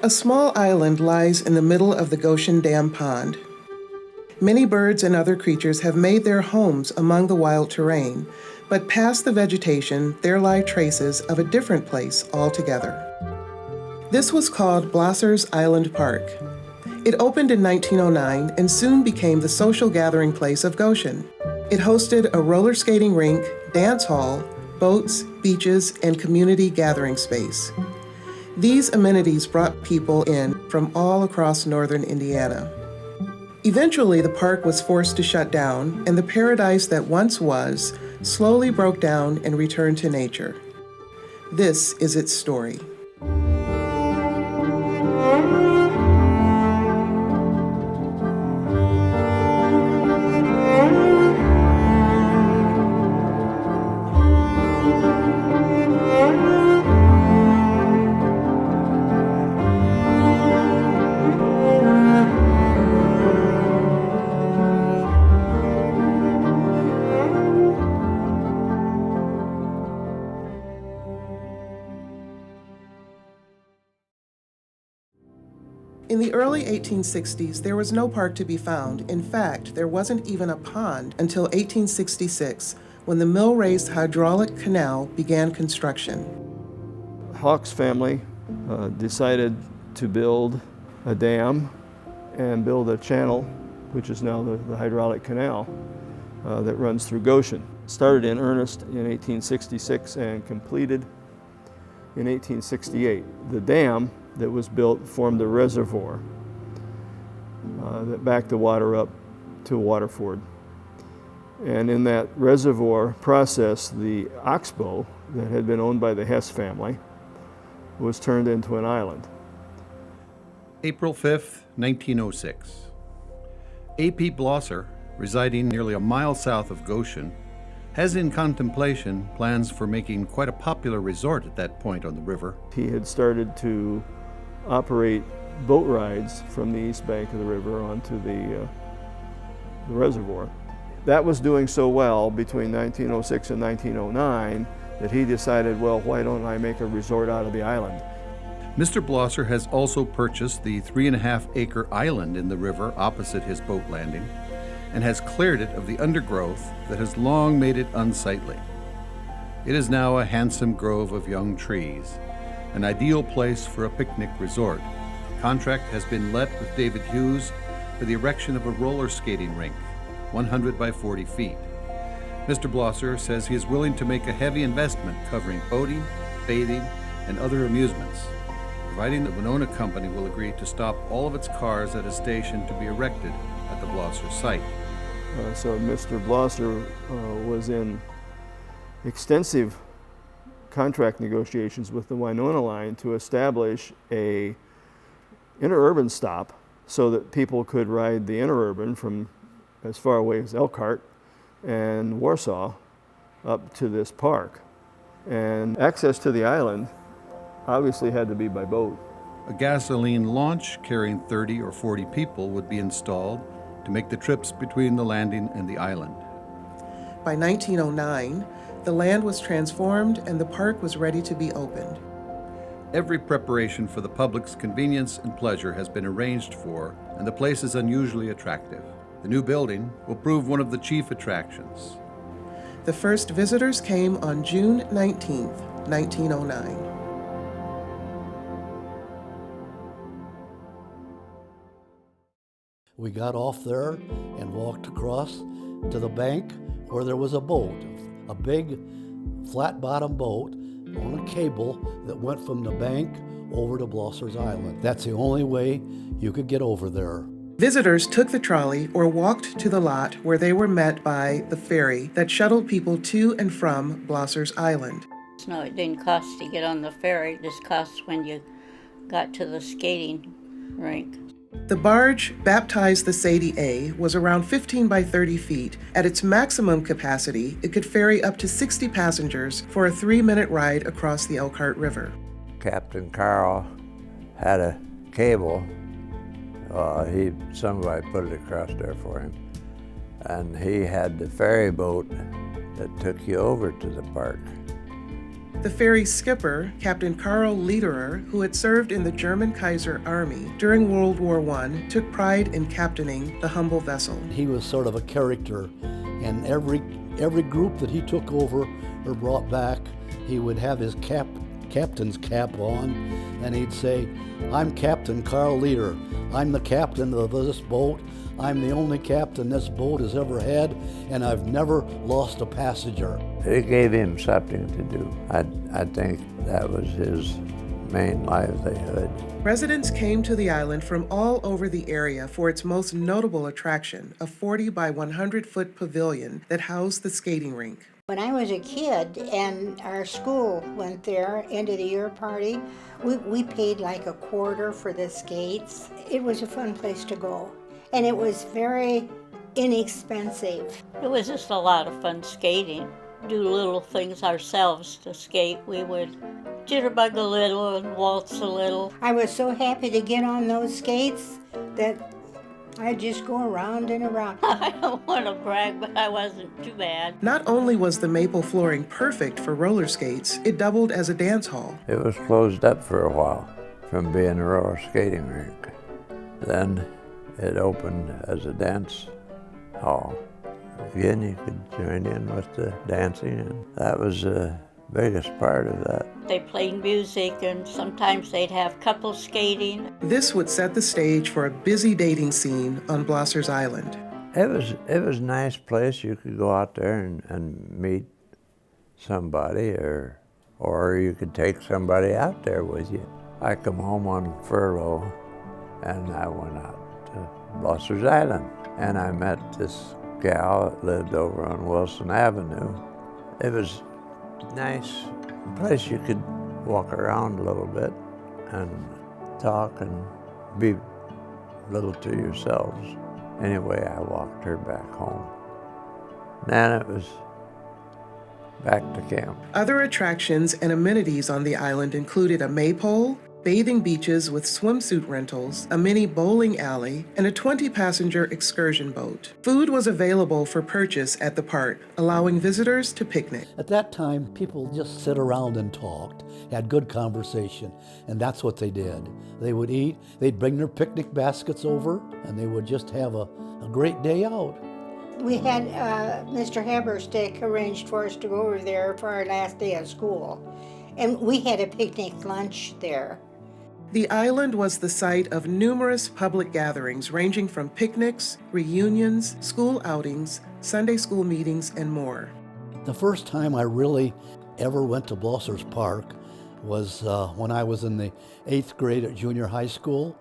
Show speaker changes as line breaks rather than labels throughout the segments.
A small island lies in the middle of the Goshen Dam Pond. Many birds and other creatures have made their homes among the wild terrain, but past the vegetation, there lie traces of a different place altogether. This was called Blosser's Island Park. It opened in 1909 and soon became the social gathering place of Goshen. It hosted a roller skating rink, dance hall, boats, beaches, and community gathering space. These amenities brought people in from all across northern Indiana. Eventually, the park was forced to shut down, and the paradise that once was slowly broke down and returned to nature. This is its story. In the early 1860s, there was no park to be found. In fact, there wasn't even a pond until 1866, when the mill-raised hydraulic canal began construction.
Hawks family decided to build a dam and build a channel, which is now the hydraulic canal that runs through Goshen. Started in earnest in 1866 and completed in 1868. The dam that was built formed a reservoir that backed the water up to Waterford. And in that reservoir process, the oxbow that had been owned by the Hess family was turned into an island.
April 5th, 1906. A.P. Blosser, residing nearly a mile south of Goshen, has in contemplation plans for making quite a popular resort at that point on the river.
He had started to operate boat rides from the east bank of the river onto the reservoir. That was doing so well between 1906 and 1909 that he decided, well, why don't I make a resort out of the island?
Mr. Blosser has also purchased the 3.5-acre island in the river opposite his boat landing and has cleared it of the undergrowth that has long made it unsightly. It is now a handsome grove of young trees, an ideal place for a picnic resort. Contract has been let with David Hughes for the erection of a roller skating rink, 100 by 40 feet. Mr. Blosser says he is willing to make a heavy investment covering boating, bathing, and other amusements, providing the Winona Company will agree to stop all of its cars at a station to be erected at the Blosser site.
So Mr. Blosser was in extensive contract negotiations with the Winona Line to establish a interurban stop so that people could ride the interurban from as far away as Elkhart and Warsaw up to this park. And access to the island obviously had to be by boat.
A gasoline launch carrying 30 or 40 people would be installed to make the trips between the landing and the island.
By 1909, the land was transformed and the park was ready to be opened.
Every preparation for the public's convenience and pleasure has been arranged for, and the place is unusually attractive. The new building will prove one of the chief attractions.
The first visitors came on June 19, 1909.
We got off there and walked across to the bank where there was a boat, a big flat-bottom boat on a cable that went from the bank over to Blosser's Island. That's the only way you could get over there.
Visitors took the trolley or walked to the lot where they were met by the ferry that shuttled people to and from Blosser's Island.
No, it didn't cost to get on the ferry. It just cost when you got to the skating rink.
The barge, baptized the Sadie A, was around 15 by 30 feet. At its maximum capacity, it could ferry up to 60 passengers for a 3-minute ride across the Elkhart River.
Captain Carl had a cable. Somebody put it across there for him. And he had the ferry boat that took you over to the park.
The ferry's skipper, Captain Karl Lederer, who had served in the German Kaiser Army during World War I, took pride in captaining the humble vessel.
He was sort of a character, and every group that he took over or brought back, he would have his captain's cap on, and he'd say, "I'm Captain Karl Lederer. I'm the captain of this boat. I'm the only captain this boat has ever had, and I've never lost a passenger."
It gave him something to do. I think that was his main livelihood.
Residents came to the island from all over the area for its most notable attraction, a 40 by 100-foot pavilion that housed the skating rink.
When I was a kid and our school went there, end of the year party, we paid like a quarter for the skates. It was a fun place to go, and it was very inexpensive.
It was just a lot of fun skating. Do little things ourselves to skate. We would jitterbug a little and waltz a little.
I was so happy to get on those skates that I'd just go around and around.
I don't want to brag, but I wasn't too bad.
Not only was the maple flooring perfect for roller skates, it doubled as a dance hall.
It was closed up for a while from being a roller skating rink. Then it opened as a dance hall. Again, you could join in with the dancing, and that was the biggest part of that.
They played music, and sometimes they'd have couples skating.
This would set the stage for a busy dating scene on Blosser's Island.
It was a nice place. You could go out there and meet somebody, or you could take somebody out there with you. I come home on furlough, and I went out to Blosser's Island, and I met this gal that lived over on Wilson Avenue. It was a nice place. You could walk around a little bit and talk and be a little to yourselves. Anyway, I walked her back home. Then it was back to camp.
Other attractions and amenities on the island included a maypole, bathing beaches with swimsuit rentals, a mini bowling alley, and a 20-passenger excursion boat. Food was available for purchase at the park, allowing visitors to picnic.
At that time, people just sit around and talked, had good conversation, and that's what they did. They would eat, they'd bring their picnic baskets over, and they would just have a great day out.
We had Mr. Haberstick arranged for us to go over there for our last day of school, and we had a picnic lunch there.
The island was the site of numerous public gatherings ranging from picnics, reunions, school outings, Sunday school meetings, and more.
The first time I really ever went to Blosser's Park was when I was in the 8th grade at junior high school.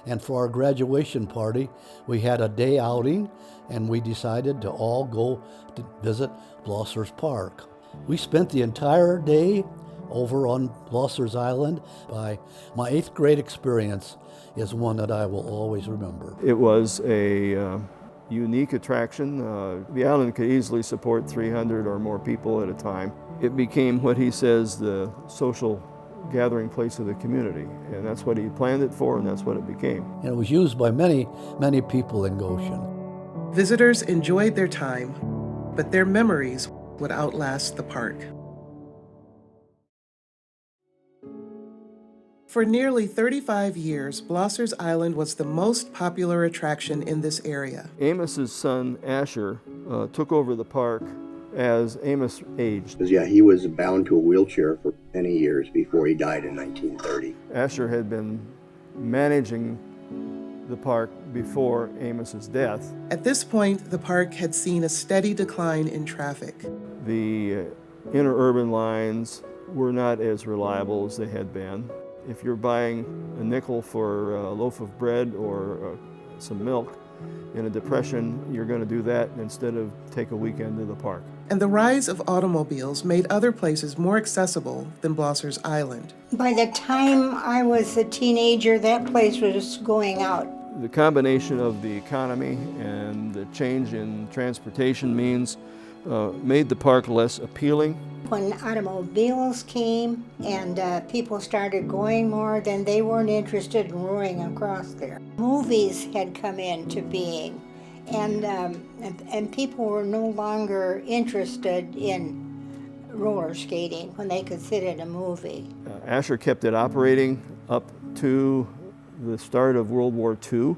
And for our graduation party, we had a day outing, and we decided to all go to visit Blosser's Park. We spent the entire day over on Blosser's Island. My 8th grade experience is one that I will always remember.
It was a unique attraction. The island could easily support 300 or more people at a time. It became what he says the social gathering place of the community, and that's what he planned it for, and that's what it became.
And it was used by many, many people in Goshen.
Visitors enjoyed their time, but their memories would outlast the park. For nearly 35 years, Blosser's Island was the most popular attraction in this area.
Amos's son, Asher, took over the park as Amos aged.
Because, he was bound to a wheelchair for many years before he died in 1930.
Asher had been managing the park before Amos's death.
At this point, the park had seen a steady decline in traffic.
The interurban lines were not as reliable as they had been. If you're buying a nickel for a loaf of bread or some milk in a depression, you're going to do that instead of take a weekend to the park.
And the rise of automobiles made other places more accessible than Blosser's Island.
By the time I was a teenager, that place was going out.
The combination of the economy and the change in transportation means made the park less appealing.
When automobiles came and people started going more, then they weren't interested in rowing across there. Movies had come into being, and people were no longer interested in roller skating when they could sit in a movie.
Asher kept it operating up to the start of World War II.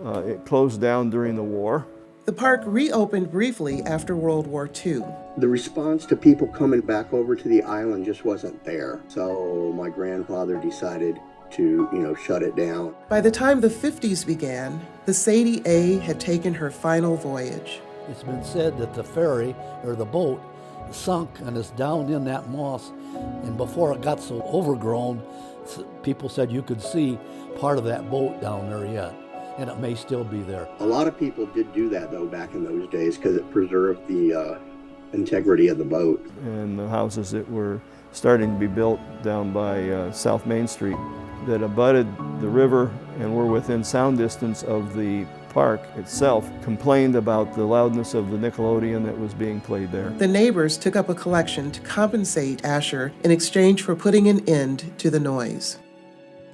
It closed down during the war.
The park reopened briefly after World War II.
The response to people coming back over to the island just wasn't there. So my grandfather decided to, shut it down.
By the time the 50s began, the Sadie A had taken her final voyage.
It's been said that the ferry, or the boat, sunk and is down in that moss. And before it got so overgrown, people said you could see part of that boat down there yet. And it may still be there.
A lot of people did do that, though, back in those days because it preserved the integrity of the boat.
And the houses that were starting to be built down by South Main Street that abutted the river and were within sound distance of the park itself complained about the loudness of the Nickelodeon that was being played there.
The neighbors took up a collection to compensate Asher in exchange for putting an end to the noise.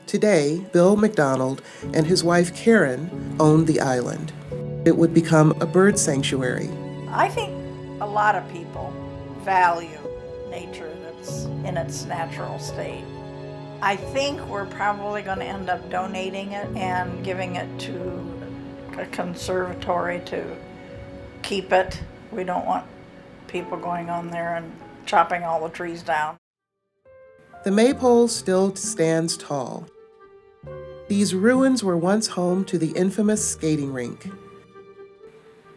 Today, Bill McDonald and his wife Karen owned the island. It would become a bird sanctuary.
I think a lot of people value nature that's in its natural state. I think we're probably going to end up donating it and giving it to a conservatory to keep it. We don't want people going on there and chopping all the trees down.
The maypole still stands tall. These ruins were once home to the infamous skating rink.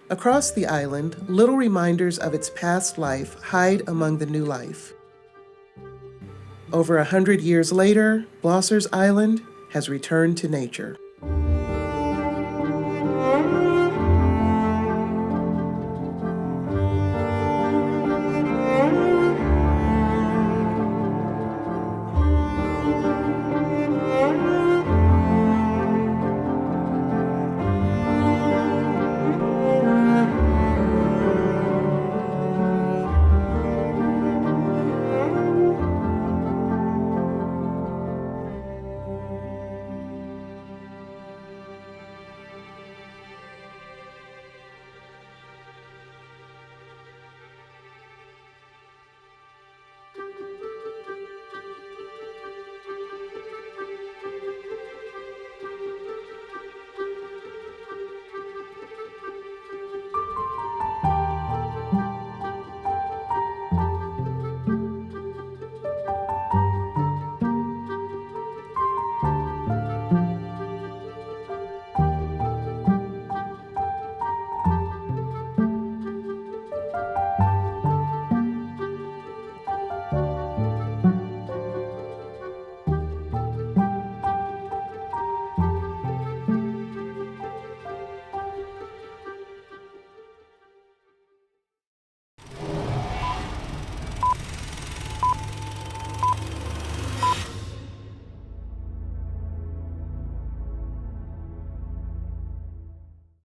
Across the island, little reminders of its past life hide among the new life. Over 100 years later, Blosser's Island has returned to nature.